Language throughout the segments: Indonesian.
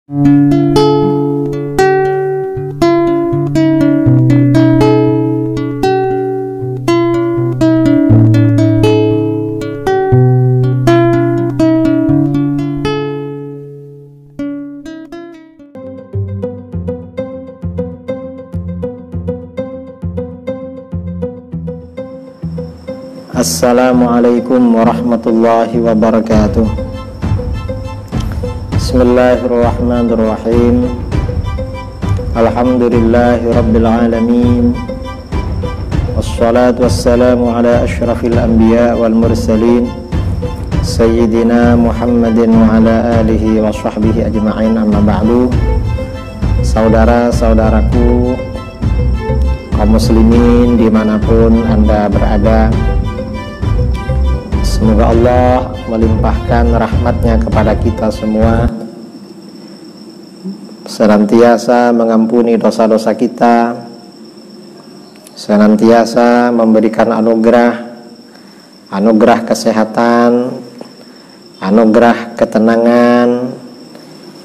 Assalamualaikum warahmatullahi wabarakatuh. Bismillahirrahmanirrahim. Alhamdulillahi rabbil alamin. Wassalatu wassalamu ala asyrafil anbiya wal mursalin Sayyidina Muhammadin wa ala alihi wa sahbihi ajma'in, amma ba'du. Saudara-saudaraku kaum muslimin dimanapun Anda berada, semoga Allah melimpahkan rahmatnya kepada kita semua, senantiasa mengampuni dosa-dosa kita, senantiasa memberikan anugerah kesehatan, anugerah ketenangan,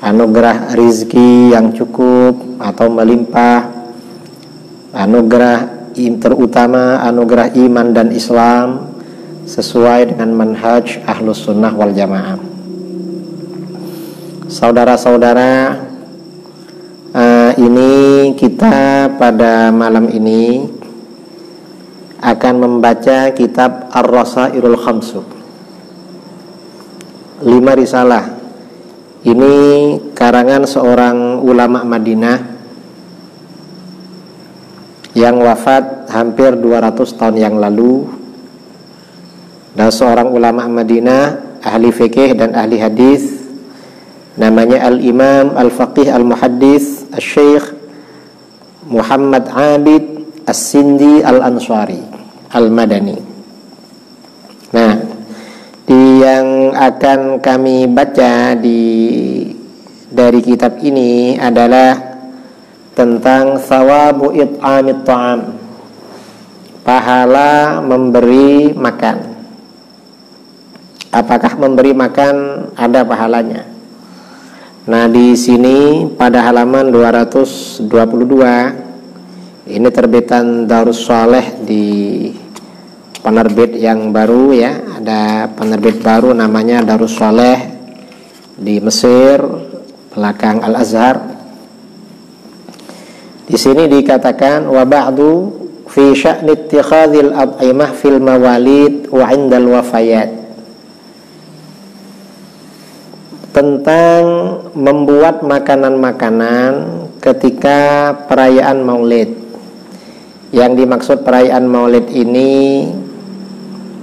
anugerah rizki yang cukup atau melimpah, anugerah terutama anugerah iman dan Islam sesuai dengan manhaj Ahlus Sunnah wal Jamaah. Saudara-saudara, ini kita pada malam ini akan membaca kitab Ar-Rasailul Khamsu, 5 risalah. Ini karangan seorang ulama Madinah yang wafat hampir 200 tahun yang lalu, dan seorang ulama Madinah, ahli fikih dan ahli hadis, namanya Al-Imam Al-Faqih Al-Muhaddis Al-Syekh Muhammad Abid As-Sindi Al-Ansari Al-Madani. Nah, yang akan kami baca dari kitab ini adalah tentang thawabu it'amit ta'am, pahala memberi makan. Apakah memberi makan ada pahalanya? Nah, di sini pada halaman 222, ini terbitan Darus Saleh di penerbit yang baru ya. Ada penerbit baru namanya Darus Saleh di Mesir, belakang Al-Azhar. Di sini dikatakan wa ba'du fi sya'ni ittikhadhil at'imah fil mawalid wa 'indal wafayat, tentang membuat makanan-makanan ketika perayaan Maulid. Yang dimaksud perayaan Maulid ini,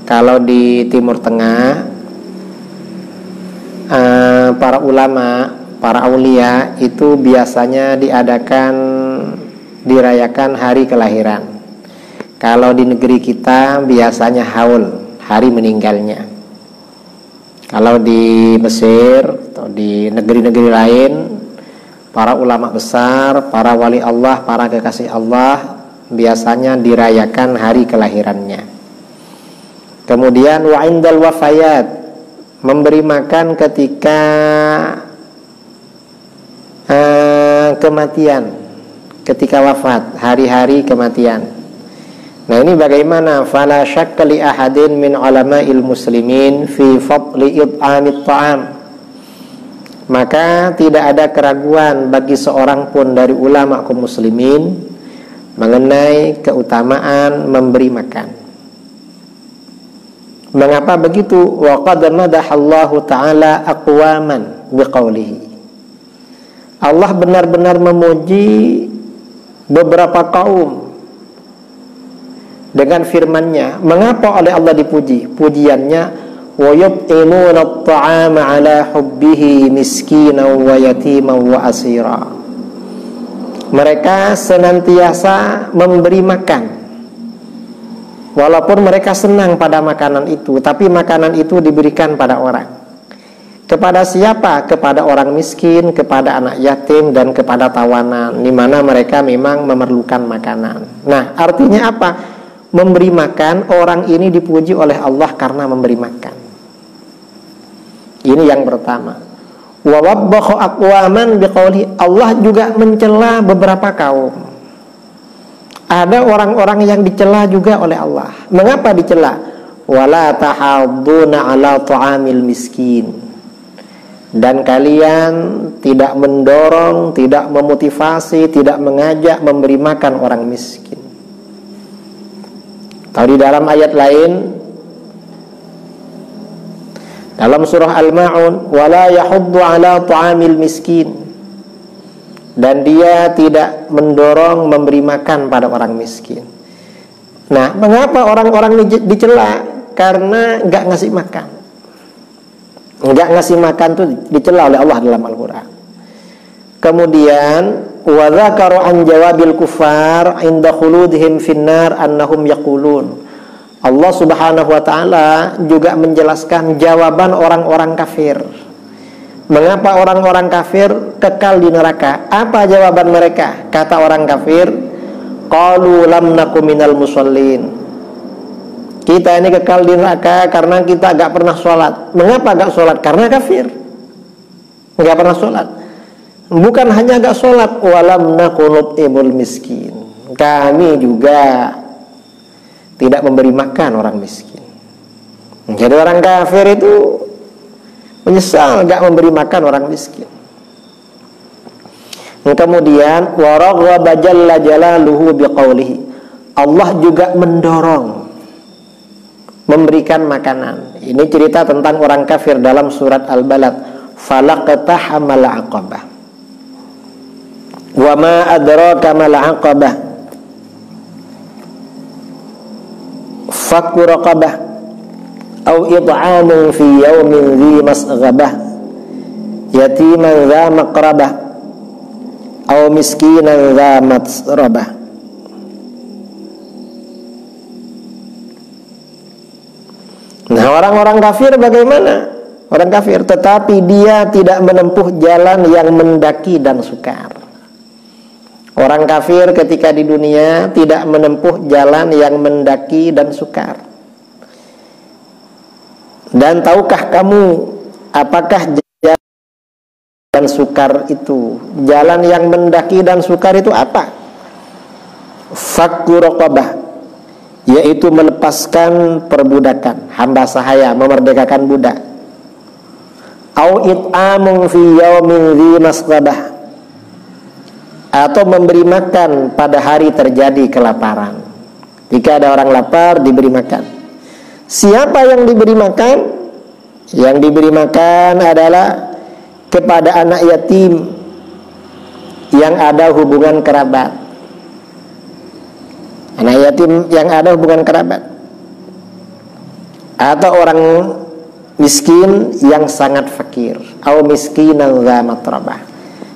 kalau di Timur Tengah, para ulama, para aulia itu biasanya dirayakan hari kelahiran. Kalau di negeri kita biasanya haul, hari meninggalnya. Kalau di Mesir atau di negeri-negeri lain, para ulama besar, para wali Allah, para kekasih Allah biasanya dirayakan hari kelahirannya. Kemudian wa indal wafayat, memberi makan ketika kematian, ketika wafat, hari-hari kematian. Nah, ini bagaimana? Fala syakka li ahadin min ulama'il muslimin fi fadli it'amit ta'am. Maka tidak ada keraguan bagi seorang pun dari ulama kaum muslimin mengenai keutamaan memberi makan. Mengapa begitu? Wa qad madahallahu ta'ala aqwaman biqaulihi. Allah benar-benar memuji beberapa kaum dengan firman-Nya. Mengapa oleh Allah dipuji? Pujiannya wa yut'imuna at-ta'ama 'ala hubbihi miskinan wa yatiman wa asira. Mereka senantiasa memberi makan, walaupun mereka senang pada makanan itu, tapi makanan itu diberikan pada orang. Kepada siapa? Kepada orang miskin, kepada anak yatim, dan kepada tawanan, di mana mereka memang memerlukan makanan. Nah, artinya apa? Memberi makan, orang ini dipuji oleh Allah karena memberi makan. Ini yang pertama. Wa wabbakha aqwaman biqauli, Allah juga mencela beberapa kaum. Ada orang-orang yang dicela juga oleh Allah. Mengapa dicela? Wala tahadduna ala ta'amil miskin. Dan kalian tidak mendorong, tidak memotivasi, tidak mengajak memberi makan orang miskin. Tahu di dalam ayat lain, dalam surah Al-Ma'un, wala yahuddu ala ta'amil miskin. Dan dia tidak mendorong memberi makan pada orang miskin. Nah, mengapa orang-orang dicela? Karena enggak ngasih makan. Enggak ngasih makan itu dicela oleh Allah dalam Al-Quran. Kemudian wa dzakaru an jawabil kufar inda khuludihim finnar annahum yaqulun. Allah Subhanahu wa taala juga menjelaskan jawaban orang-orang kafir. Mengapa orang-orang kafir kekal di neraka? Apa jawaban mereka? Kata orang kafir, qalu lam nakum minal musallin. Kita ini kekal di neraka karena kita gak pernah sholat. Mengapa gak sholat? Karena kafir, gak pernah sholat. Bukan hanya gak sholat, walam nakunut ibul miskin, kami juga tidak memberi makan orang miskin. Jadi orang kafir itu menyesal gak memberi makan orang miskin. Kemudian waraghaba jalla jalaluhu biqaulihi, Allah juga mendorong memberikan makanan. Ini cerita tentang orang kafir dalam surat Al-Balad. Falaqtahamal aqabah. Wa ma adraka mal aqabah. Fakku raqabah aw it'amun fi yawmin dhi masghabah yatiman dha maqrabah aw miskinan dha matsrabah. Nah, orang-orang kafir bagaimana? Orang kafir, tetapi dia tidak menempuh jalan yang mendaki dan sukar. Orang kafir ketika di dunia tidak menempuh jalan yang mendaki dan sukar. Dan tahukah kamu apakah jalan dan sukar itu? Jalan yang mendaki dan sukar itu apa? Fakku raqabah, yaitu melepaskan perbudakan, hamba sahaya, memerdekakan budak. Au it'amun fi yaumin dhi masghabah, atau memberi makan pada hari terjadi kelaparan. Jika ada orang lapar, diberi makan. Siapa yang diberi makan? Yang diberi makan adalah kepada anak yatim yang ada hubungan kerabat. Anak yatim yang ada hubungan kerabat, atau orang miskin yang sangat fakir, au miskinan dza matrabah.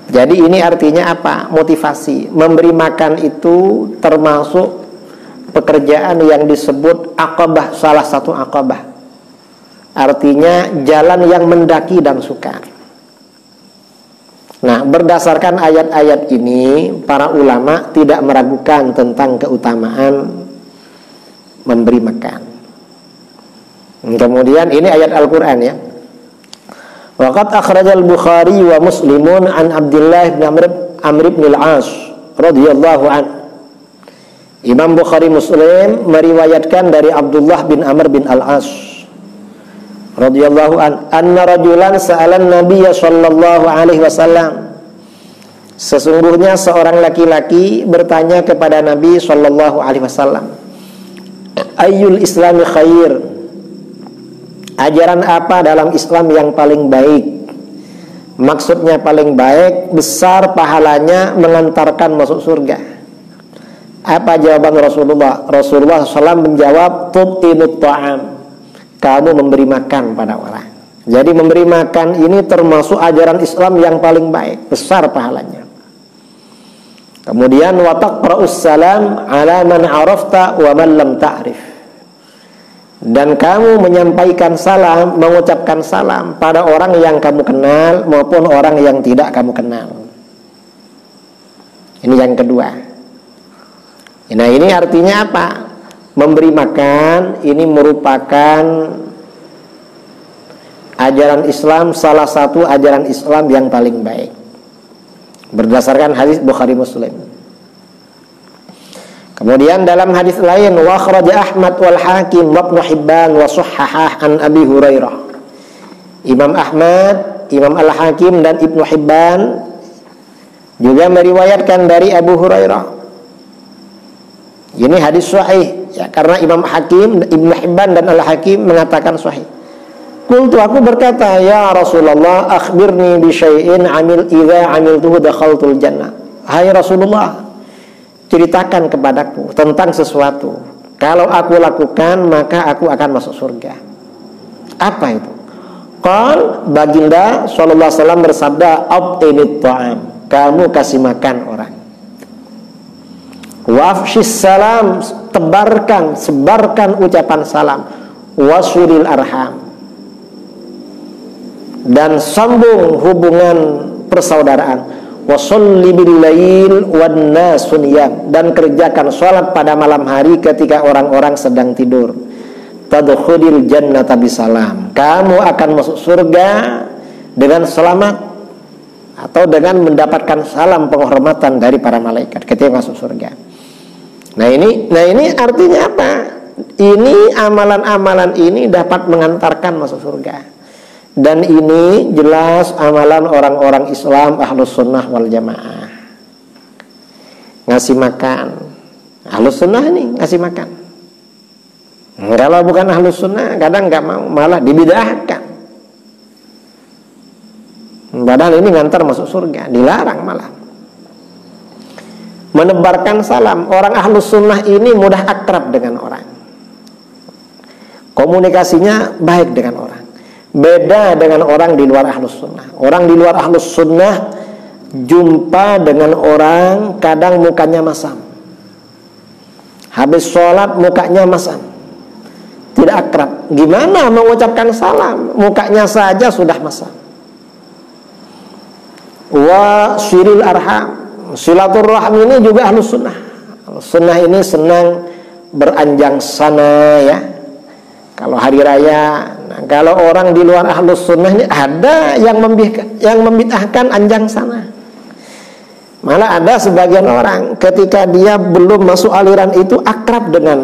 Jadi ini artinya apa? Motivasi. Memberi makan itu termasuk pekerjaan yang disebut aqabah, salah satu aqabah. Artinya jalan yang mendaki dan sukar. Nah, berdasarkan ayat-ayat ini, para ulama tidak meragukan tentang keutamaan memberi makan. Kemudian ini ayat Al-Quran ya. Waqad akhrajal Bukhari wa Muslimun an Abdullah bin Amr bin al-As radhiyallahu an. Imam Bukhari Muslim meriwayatkan dari Abdullah bin Amr bin al-As radhiyallahu an, anna rajulan sa'alan Nabiy sallallahu alaihi wasallam. Sesungguhnya seorang laki-laki bertanya kepada Nabi sallallahu alaihi wasallam, ayyul islami khair? Ajaran apa dalam Islam yang paling baik? Maksudnya paling baik, besar pahalanya, mengantarkan masuk surga. Apa jawaban Rasulullah? Rasulullah SAW menjawab, tut'imut ta'am, kamu memberi makan pada orang. Jadi memberi makan ini termasuk ajaran Islam yang paling baik, besar pahalanya. Kemudian wa taqra'us salam ala man 'arafta wa man lam ta'rif. Dan kamu menyampaikan salam, mengucapkan salam pada orang yang kamu kenal maupun orang yang tidak kamu kenal. Ini yang kedua. Nah, ini artinya apa? Memberi makan ini merupakan ajaran Islam salah satu ajaran Islam yang paling baik berdasarkan hadis Bukhari Muslim. Kemudian dalam hadis lain, wa akhraja Ahmad wal Hakim wa Ibnu Hibban wa sahhahah an Abi Hurairah. Imam Ahmad, Imam Al-Hakim dan Ibnu Hibban juga meriwayatkan dari Abu Hurairah. Ini hadis sahih ya, karena Imam Hakim, Ibnu Hibban dan Al-Hakim mengatakan sahih. Qultu, aku berkata, ya Rasulullah, akhbirni bi syai'in idza amiltuhu dakhaltul jannah. Hai Rasulullah, ceritakan kepadaku tentang sesuatu, kalau aku lakukan maka aku akan masuk surga. Apa itu? Qal, baginda sallallahu alaihi wasallam bersabda, at'imit ta'am, kamu kasih makan orang. Wafshis salam, sebarkan ucapan salam. Wasuril arham, dan sambung hubungan persaudaraan. Wasolli bil lail wan nasun niyam, dan kerjakan sholat pada malam hari ketika orang-orang sedang tidur. Tadkhulil jannata bisalam, kamu akan masuk surga dengan selamat atau dengan mendapatkan salam penghormatan dari para malaikat ketika masuk surga. Nah ini artinya apa? Ini amalan-amalan ini dapat mengantarkan masuk surga. Dan ini jelas amalan orang-orang Islam Ahlus Sunnah wal Jamaah. Ngasih makan. Ahlus Sunnah ini ngasih makan. Kalau bukan Ahlus Sunnah kadang nggak mau, malah dibid'ahkan. Padahal ini ngantar masuk surga, dilarang malah. Menebarkan salam. Orang Ahlus Sunnah ini mudah akrab dengan orang, komunikasinya baik dengan orang. Beda dengan orang di luar Ahlus Sunnah. Orang di luar Ahlus Sunnah jumpa dengan orang kadang mukanya masam, habis sholat mukanya masam, tidak akrab. Gimana mengucapkan salam? Mukanya saja sudah masam. Wa syiril arham, silaturahmi ini juga Ahlus Sunnah. Ahlus Sunnah ini senang beranjang sana ya. Kalau hari raya, nah, kalau orang di luar Ahlus Sunnah ini ada yang membid'ahkan anjang sana. Malah ada sebagian orang ketika dia belum masuk aliran itu akrab dengan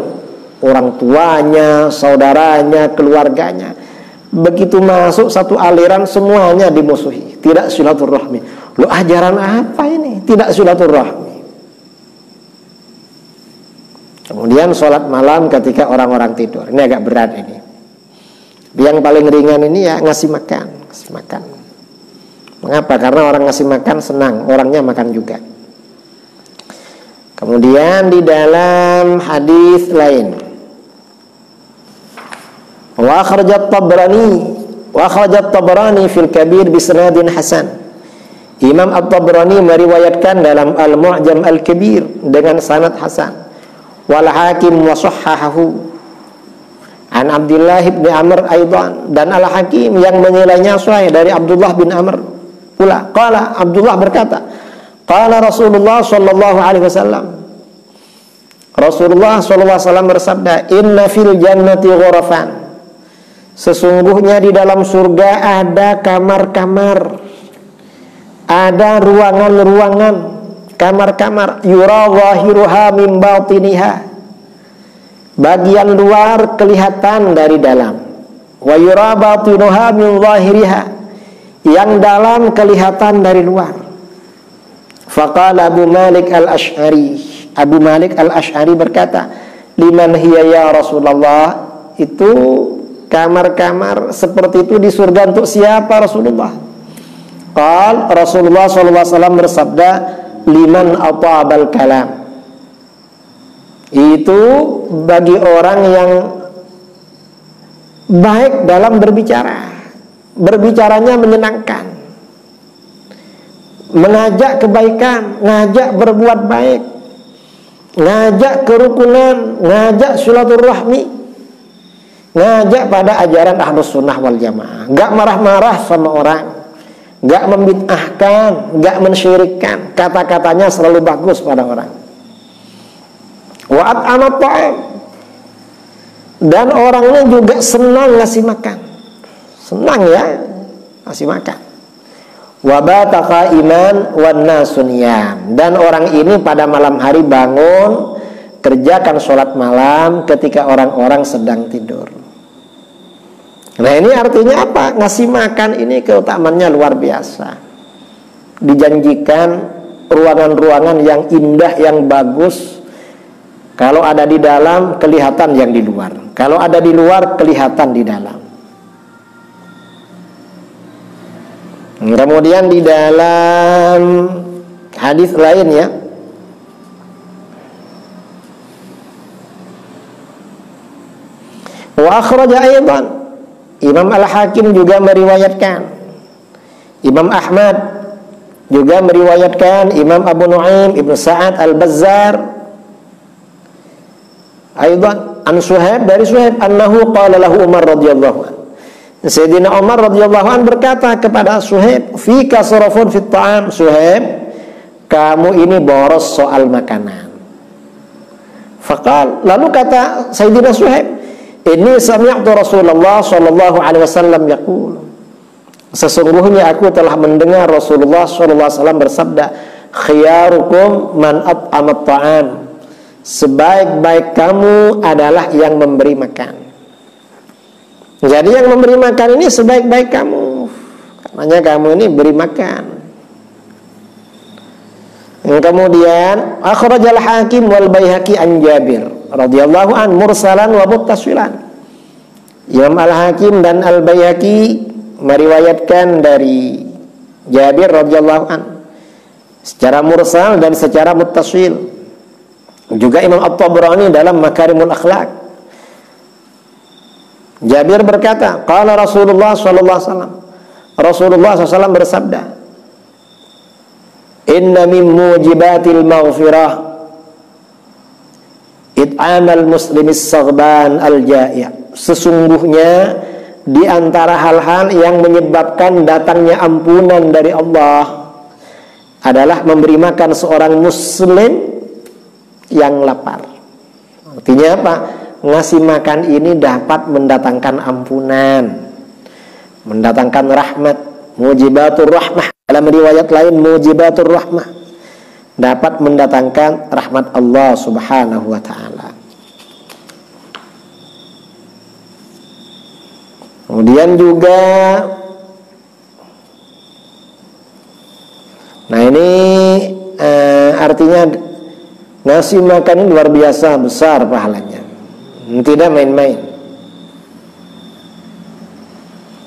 orang tuanya, saudaranya, keluarganya. Begitu masuk satu aliran semuanya dimusuhi, tidak silaturahmi. Lu ajaran apa ini? Tidak silaturahmi. Kemudian sholat malam ketika orang-orang tidur. Ini agak berat ini. Yang paling ringan ini ya ngasih makan. Ngasih makan. Mengapa? Karena orang ngasih makan senang, orangnya makan juga. Kemudian di dalam hadis lain, wa akhrajat Tabrani fil Kabir bisnadin hasan. Imam At-Tabrani meriwayatkan dalam Al-Mu'jam Al-Kabir dengan sanad hasan. Wal Hakim wa sahhahahu an Abdullah bin Amr aidan, dan Al-Hakim yang menilainya sahih dari Abdullah bin Amr pula. Qala, Abdullah berkata, qala Rasulullah sallallahu alaihi wasallam, Rasulullah sallallahu alaihi wasallam bersabda, inna fil jannati ghurafan, sesungguhnya di dalam surga ada kamar-kamar, ada ruangan-ruangan, kamar-kamar, yura zahiruha min batiniha, bagian luar kelihatan dari dalam, wa yura batinuha min zahiriha, yang dalam kelihatan dari luar. Faqala Abu Malik Al-Asy'ari, Abu Malik Al-Asy'ari berkata, liman hiya ya Rasulullah, itu kamar-kamar seperti itu di surga untuk siapa Rasulullah? Qal, Rasulullah SAW bersabda, liman atabal kalam, itu bagi orang yang baik dalam berbicara, berbicaranya menyenangkan, mengajak kebaikan, ngajak berbuat baik, ngajak kerukunan, ngajak silaturahmi, ngajak pada ajaran Ahlus Sunnah wal Jamaah, gak marah-marah sama orang, gak membid'ahkan, gak mensyirikkan, kata-katanya selalu bagus pada orang. Wa at'amat ta'am, dan orangnya juga senang ngasih makan, senang ya ngasih makan. Wa bata qa'iman wan nasu niyam, dan orang ini pada malam hari bangun kerjakan sholat malam ketika orang-orang sedang tidur. Nah ini artinya apa? Ngasih makan ini keutamaannya luar biasa. Dijanjikan ruangan-ruangan yang indah, yang bagus. Kalau ada di dalam kelihatan yang di luar, kalau ada di luar kelihatan di dalam. Kemudian di dalam hadis lain ya, wa akhraja aidan, Imam Al-Hakim juga meriwayatkan, Imam Ahmad juga meriwayatkan, Imam Abu Nuaim, Ibnu Sa'ad Al-Bazzar aidan an Suhaib, dari Suhaib annahu qala lahu Umar radhiyallahu anhu, Sayyidina Umar radhiyallahu anhu berkata kepada Suhaib, fika sarafun fit ta'am, Suhaib, kamu ini boros soal makanan. Faqal, lalu kata Sayyidina Suhaib, ini sami'tu Rasulullah sallallahu alaihi wasallam yaqul, sesungguhnya aku telah mendengar Rasulullah sallallahu alaihi wasallam bersabda, khiyarukum man at'ama ta'am, sebaik-baik kamu adalah yang memberi makan. Jadi yang memberi makan ini sebaik-baik kamu, karenanya kamu ini beri makan. Kemudian akhrajal Hakim wal Baihaqi an Jabir radhiyallahu an mursalan wa muttasilan. Imam Al-Hakim dan Al-Baihaqi meriwayatkan dari Jabir radhiyallahu an secara mursal dan secara muttasil. Juga Imam At-Tabrani dalam Makarimul Akhlaq. Jabir berkata, qala Rasulullah sallallahu alaihi wasallam, Rasulullah SAW bersabda, inna min mujibatil maghfirah it'amal muslimis saghban al-ja'i', sesungguhnya di antara hal-hal yang menyebabkan datangnya ampunan dari Allah adalah memberi makan seorang muslim yang lapar. Artinya apa? Ngasih makan ini dapat mendatangkan ampunan, mendatangkan rahmat, mujibatur rahmah. Dalam riwayat lain mujibatur rahmah, dapat mendatangkan rahmat Allah Subhanahu wa taala. Kemudian juga, nah ini artinya ngasih makan ini luar biasa besar pahalanya, tidak main-main.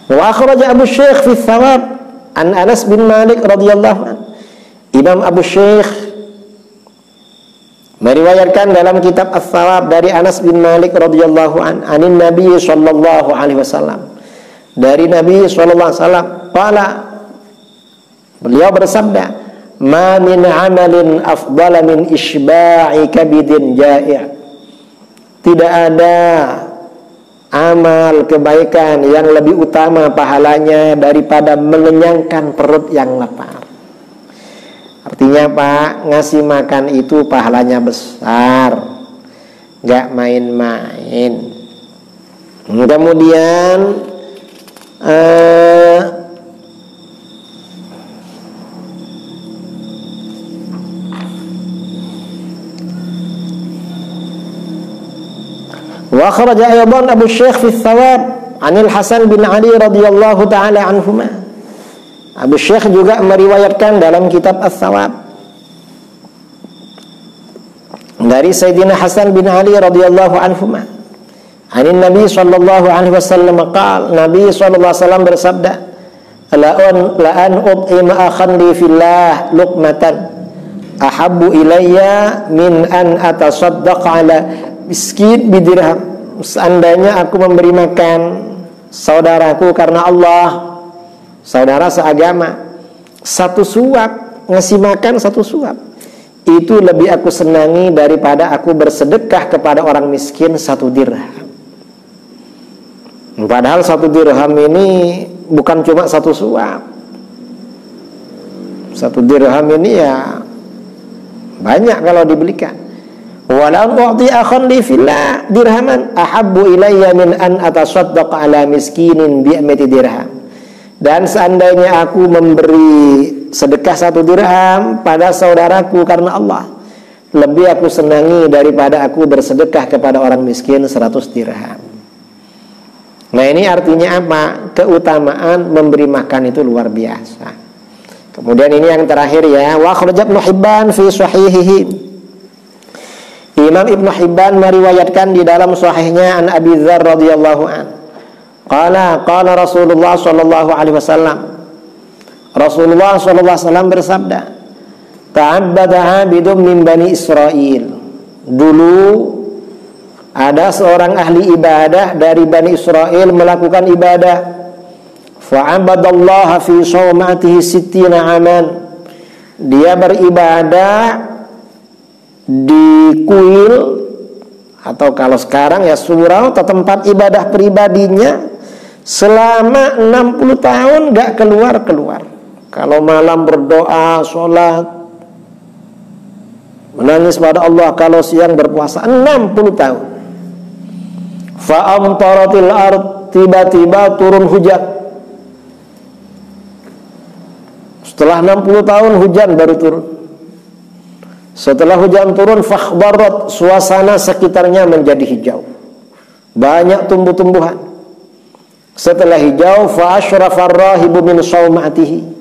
Wa akhraja Abu Syekh fi Thawab an Anas bin Malik radhiyallahu an. Imam Abu Syekh meriwayatkan dalam kitab Ats-Thawab dari Anas bin Malik radhiyallahu an, anin Nabi sallallahu alaihi wasallam, dari Nabi sallallahu alaihi wasallam, qala, beliau bersabda, ma min amalin afdala min isba'i kabidin ja'i'. Tidak ada amal kebaikan yang lebih utama pahalanya daripada mengenyangkan perut yang lapar. Artinya Pak, ngasih makan itu pahalanya besar, gak main-main. Kemudian wa kharaja aydan Abu Syekh fi Thawab anil Hasan bin Ali radhiyallahu taala anhuma. Abu Syekh juga meriwayatkan dalam kitab Ats-Thawab dari Sayyidina Hasan bin Ali radhiyallahu anhuma, anin Nabi sallallahu alaihi wasallam qaal, Nabi sallallahu alaihi wasallam bersabda, la an ut'ima akhan li fillah luqmatan ahabbu ilayya min an atasaddaqa ala miskin bidirham. Seandainya aku memberi makan saudaraku karena Allah, saudara seagama, satu suap, ngasih makan satu suap, itu lebih aku senangi daripada aku bersedekah kepada orang miskin satu dirham. Padahal satu dirham ini bukan cuma satu suap. Satu dirham ini ya banyak kalau dibelikan. Walau u'ti akhan li fillah dirhaman ahabbu ilayya min an atasaddaq ala miskinin bi'amati dirham. Dan seandainya aku memberi sedekah 1 dirham pada saudaraku karena Allah, lebih aku senangi daripada aku bersedekah kepada orang miskin 100 dirham. Nah, ini artinya apa? Keutamaan memberi makan itu luar biasa. Kemudian ini yang terakhir ya, wa akhraj Ibnu Hibban fi sahihihi. Imam Ibnu Hibban meriwayatkan di dalam sahihnya an Abi Dzar radhiyallahu an. Qala Rasulullah sallallahu alaihi wasallam. Rasulullah sallallahu alaihi wasallam bersabda, "Ta'abbada 'abidun min Bani Israil." Dulu ada seorang ahli ibadah dari Bani Israel melakukan ibadah. Fa'abadallaha fi shawmatihi 60 aman. Dia beribadah di kuil, atau kalau sekarang ya surau atau tempat ibadah pribadinya, selama 60 tahun gak keluar-keluar. Kalau malam berdoa, sholat, menangis pada Allah. Kalau siang berpuasa 60 tahun. Fa'amtaratil ard, tiba-tiba turun hujan. Setelah 60 tahun hujan baru turun. Setelah hujan turun, fakhbarat, suasana sekitarnya menjadi hijau, banyak tumbuh-tumbuhan. Setelah hijau, fa asyrafar rahibu min shaumatihi.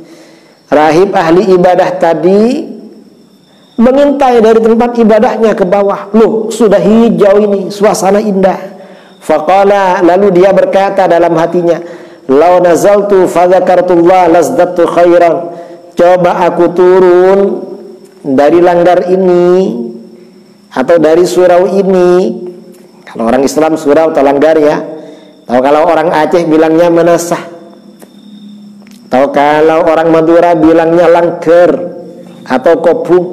Rahib ahli ibadah tadi mengintai dari tempat ibadahnya ke bawah. Loh, sudah hijau ini, suasana indah. Faqala, lalu dia berkata dalam hatinya, "Lau nazaltu fa dzakartullah lazdadtu khairan." Coba aku turun dari langgar ini atau dari surau ini. Kalau orang Islam surau atau langgar ya. Atau kalau orang Aceh bilangnya menasah. Atau kalau orang Madura bilangnya langker atau kopung,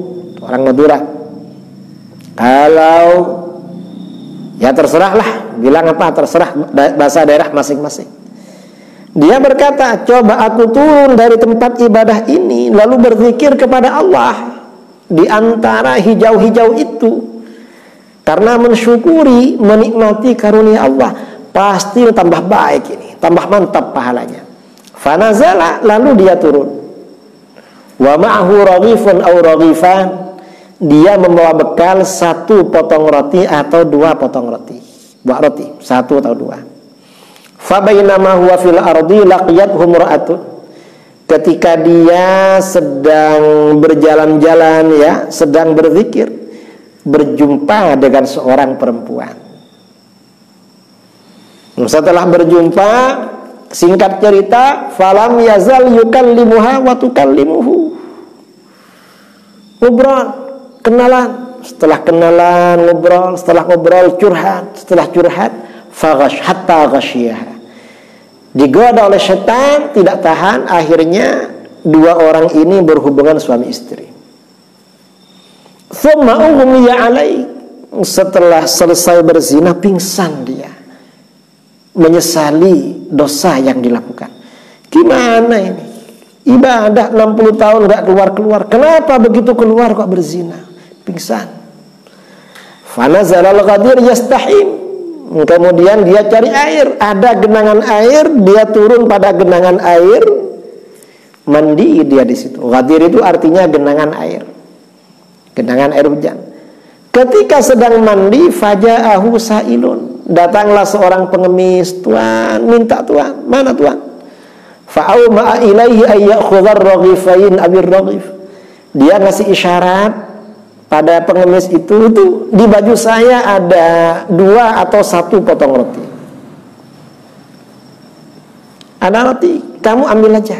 orang Madura. Kalau ya terserahlah, bilang apa terserah, bahasa daerah masing-masing. Dia berkata, coba aku turun dari tempat ibadah ini lalu berzikir kepada Allah di antara hijau-hijau itu, karena mensyukuri, menikmati karunia Allah. Pasti tambah baik ini, tambah mantap pahalanya. Fanazala, lalu dia turun. Wa ma'ahu raghifun aw raghifan. Dia membawa bekal 1 potong roti atau 2 potong roti. Buah roti 1 atau 2. Fa bainama huwa fil ardi laqiyathu imra'atun. Ketika dia sedang berjalan-jalan ya, sedang berzikir, berjumpa dengan seorang perempuan. Setelah berjumpa, singkat cerita, falam yazal yukallimuha wa tukallimuhu. Ngobrol, kenalan, setelah kenalan ngobrol, setelah ngobrol curhat, setelah curhat faghash hatta ghasyiha. Digoda oleh setan, tidak tahan, akhirnya 2 orang ini berhubungan suami istri. Thumma ughmiya alaih. Setelah selesai berzina pingsan dia, menyesali dosa yang dilakukan. Gimana ini? Ibadah 60 tahun gak keluar-keluar. Kenapa begitu keluar kok berzina? Pingsan. Fanazalal ghadir yastahim. Kemudian dia cari air, ada genangan air, dia turun pada genangan air, mandi dia di situ. Ghadir itu artinya genangan air, genangan air hujan. Ketika sedang mandi, faja'ahu sa'ilun, datanglah seorang pengemis. Tuan, minta Tuan, mana Tuan? Fa'auma'a ilaihi ayyakhudhar raghifain abir raghif. Dia ngasih isyarat pada pengemis itu di baju saya ada 2 atau 1 potong roti. Ada roti, kamu ambil aja.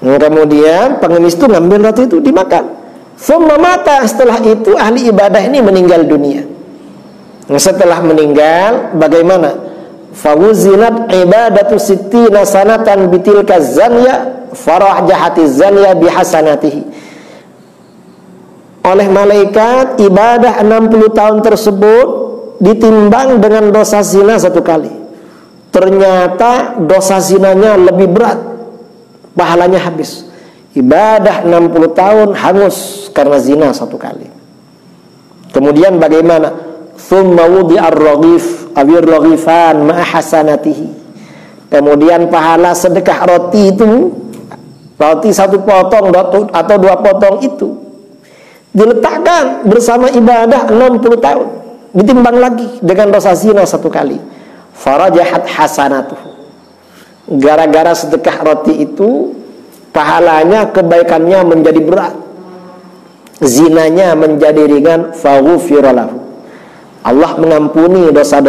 Nah, kemudian pengemis itu ngambil roti itu dimakan. Thumma mata, setelah itu ahli ibadah ini meninggal dunia. Nah, setelah meninggal bagaimana? Fawuzinat ibadatu sittina sanatan bitilka zanya farah jahati zanya bihasanatihi. Oleh malaikat, ibadah 60 tahun tersebut ditimbang dengan dosa zina 1 kali. Ternyata dosa zinanya lebih berat, pahalanya habis. Ibadah 60 tahun hangus karena zina 1 kali. Kemudian bagaimana? Tsumma wudi'ar raghif awir raghifan ma'a hasanatihi. Kemudian pahala sedekah roti itu, roti 1 potong atau 2 potong itu diletakkan bersama ibadah 60 tahun, ditimbang lagi dengan dosa zina 1 kali. Farajahat hasanatuhu. Gara-gara sedekah roti itu, pahalanya, kebaikannya menjadi berat, zinanya menjadi ringan. Faghufira lahu. Allah mengampuni dosa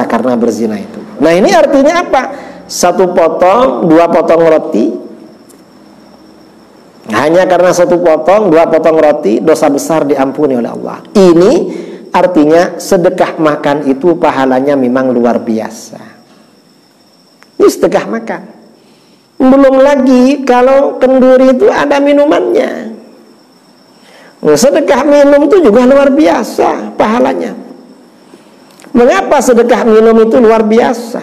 karena berzina itu. Nah, ini artinya apa? 1 potong, 2 potong roti, hanya karena 1 potong, 2 potong roti, dosa besar diampuni oleh Allah. Ini artinya sedekah makan itu pahalanya memang luar biasa. Ini sedekah makan. Belum lagi kalau kenduri itu ada minumannya. Sedekah minum itu juga luar biasa pahalanya. Mengapa sedekah minum itu luar biasa?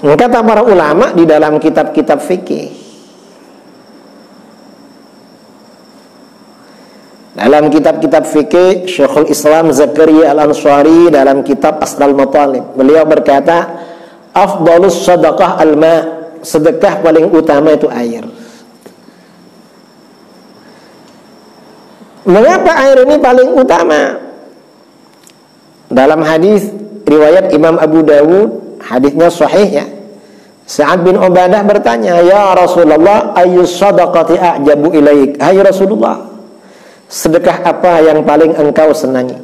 Kata para ulama di dalam kitab-kitab fikih, dalam kitab-kitab fikih, Syekhul Islam Zakaria Al-Ansari dalam kitab Asral Matalib, beliau berkata, afdalus sadaqah al-ma, sedekah paling utama itu air. Mengapa air ini paling utama? Dalam hadis riwayat Imam Abu Dawud, hadisnya sahih ya. Sa'ad bin Ubadah bertanya, ya Rasulullah, ayyus sadaqati a'jabu ilaik? Hai Rasulullah, sedekah apa yang paling engkau senangi?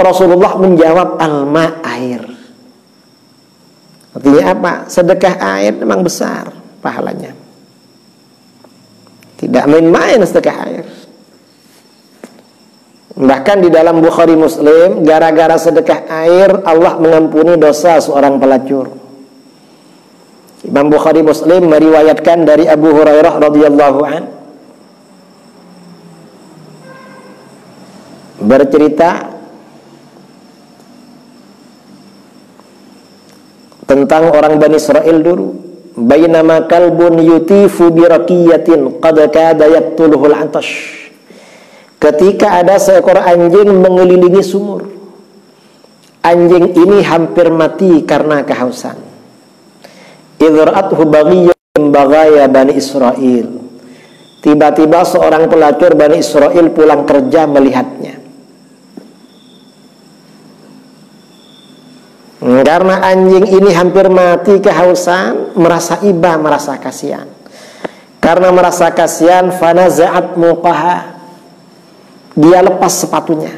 Rasulullah menjawab, alma, air. Artinya apa? Sedekah air memang besar pahalanya. Tidak main-main sedekah air. Bahkan di dalam Bukhari Muslim, gara-gara sedekah air Allah mengampuni dosa seorang pelacur. Imam Bukhari Muslim meriwayatkan dari Abu Hurairah radhiyallahu an, bercerita tentang orang Bani Israel dulu. Bainama kalbun yutifu biraqiyatin qad kada yaqtuluhul atash. Ketika ada seekor anjing mengelilingi sumur. Anjing ini hampir mati karena kehausan. Idzra'athu baghiyyun baghaya Bani Israel. Tiba-tiba seorang pelacur Bani Israel pulang kerja melihatnya. Karena anjing ini hampir mati kehausan, merasa iba, merasa kasihan. Karena merasa kasihan, fanaza'at muqaha, dia lepas sepatunya.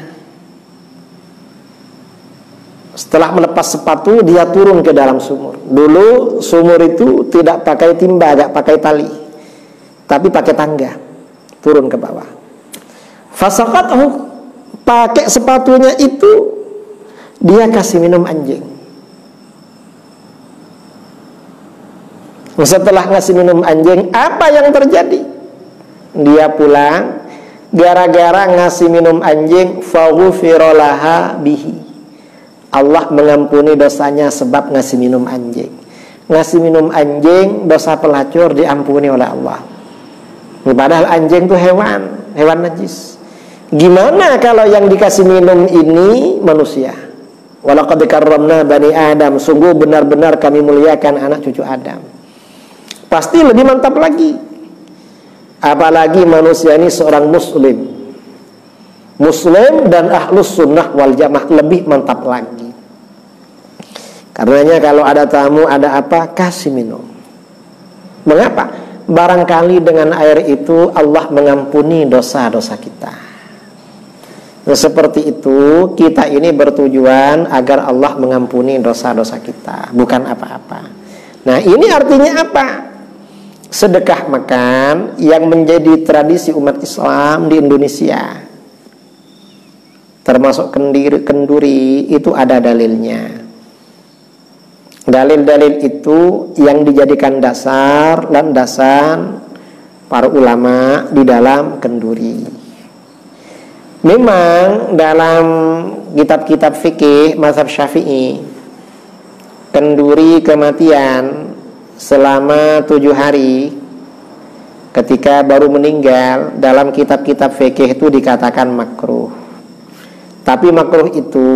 Setelah melepas sepatu, dia turun ke dalam sumur. Dulu sumur itu tidak pakai timba, tidak pakai tali, tapi pakai tangga. Turun ke bawah. Fasaqathu, pakai sepatunya itu dia kasih minum anjing. Setelah ngasih minum anjing, apa yang terjadi? Dia pulang. Gara-gara ngasih minum anjing, faghufira laha bihi, Allah mengampuni dosanya sebab ngasih minum anjing. Ngasih minum anjing, dosa pelacur diampuni oleh Allah. Padahal anjing itu hewan najis. Gimana kalau yang dikasih minum ini manusia? Walaqad karramna bani Adam, sungguh benar-benar kami muliakan anak cucu Adam. Pasti lebih mantap lagi. Apalagi manusia ini seorang muslim dan ahlus sunnah wal jamaah, lebih mantap lagi. Karenanya kalau ada tamu, ada apa, kasih minum. Mengapa? Barangkali dengan air itu Allah mengampuni dosa-dosa kita. Nah, seperti itu, kita ini bertujuan agar Allah mengampuni dosa-dosa kita, bukan apa-apa. Nah, ini artinya apa? Sedekah makan yang menjadi tradisi umat Islam di Indonesia, termasuk kenduri, itu ada dalilnya. Dalil-dalil itu yang dijadikan dasar, landasan para ulama di dalam kenduri. Memang dalam kitab-kitab fikih mazhab Syafi'i, kenduri kematian selama 7 hari ketika baru meninggal, dalam kitab-kitab fikih itu dikatakan makruh. Tapi makruh itu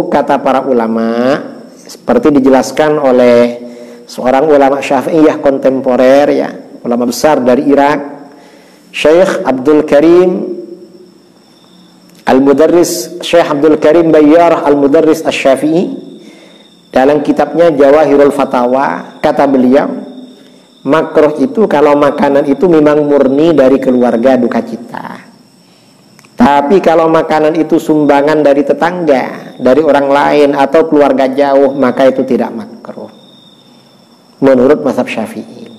kata para ulama, seperti dijelaskan oleh seorang ulama Syafi'iyah kontemporer, ya, ulama besar dari Irak, Syekh Abdul Karim Al-Mudarris, Syekh Abdul Karim Bayyarah Al-Mudarris Asy-Syafi'i, dalam kitabnya Jawahirul Fatawa, kata beliau, makruh itu kalau makanan itu memang murni dari keluarga duka cita. Tapi kalau makanan itu sumbangan dari tetangga, dari orang lain atau keluarga jauh, maka itu tidak makruh menurut mazhab Syafi'i.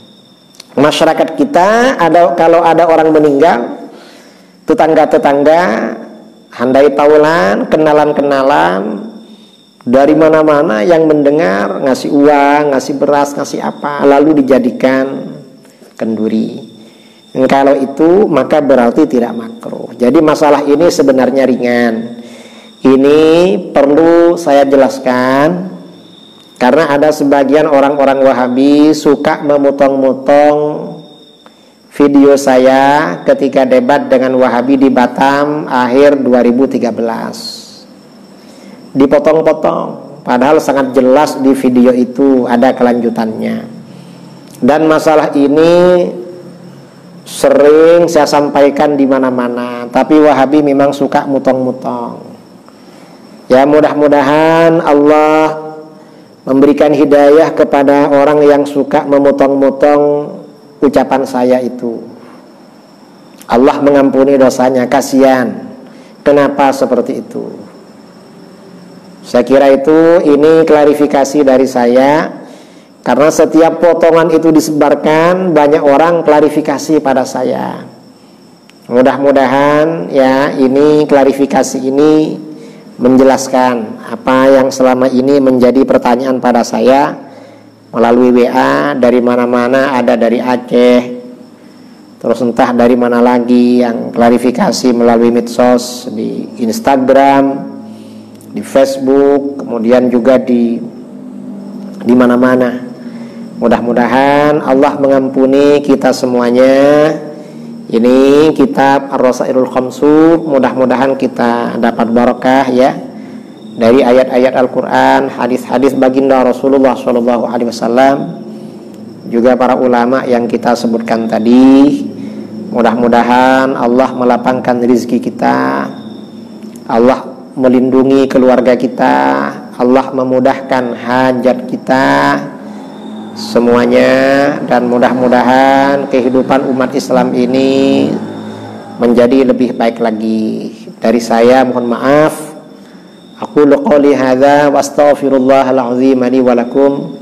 Masyarakat kita kalau ada orang meninggal, tetangga-tetangga handai taulan, kenalan-kenalan dari mana-mana yang mendengar, ngasih uang, ngasih beras, ngasih apa, lalu dijadikan kenduri. Kalau itu maka berarti tidak makruh. Jadi masalah ini sebenarnya ringan. Ini perlu saya jelaskan karena ada sebagian orang-orang Wahabi suka memotong-motong video saya ketika debat dengan Wahabi di Batam akhir 2013. Dipotong-potong, padahal sangat jelas di video itu ada kelanjutannya. Dan masalah ini sering saya sampaikan di mana-mana, tapi Wahabi memang suka mutong-mutong. Ya, mudah-mudahan Allah memberikan hidayah kepada orang yang suka memotong-motong ucapan saya itu. Allah mengampuni dosanya, kasihan. Kenapa seperti itu? Saya kira ini klarifikasi dari saya. Karena setiap potongan itu disebarkan, banyak orang klarifikasi pada saya. Mudah-mudahan ya ini klarifikasi ini menjelaskan apa yang selama ini menjadi pertanyaan pada saya melalui WA dari mana-mana, ada dari Aceh, terus entah dari mana lagi yang klarifikasi melalui medsos, di Instagram, di Facebook, kemudian juga di mana-mana. Mudah-mudahan Allah mengampuni kita semuanya. Ini kitab Ar-Rasailul Khamsu, mudah-mudahan kita dapat barokah ya dari ayat-ayat Al-Quran, hadis-hadis baginda Rasulullah SAW, juga para ulama yang kita sebutkan tadi. Mudah-mudahan Allah melapangkan rezeki kita, Allah melindungi keluarga kita, Allah memudahkan hajat kita semuanya, dan mudah-mudahan kehidupan umat Islam ini menjadi lebih baik lagi. Dari saya mohon maaf. Aqulu qouli hadza wa astaghfirullahal azim li wa lakum.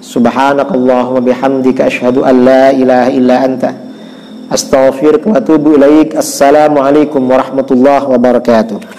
Subhanakallahumma bihamdika asyhadu an la ilaha illa anta astaghfiruka wa atubu ilaik. Assalamualaikum warahmatullahi wabarakatuh.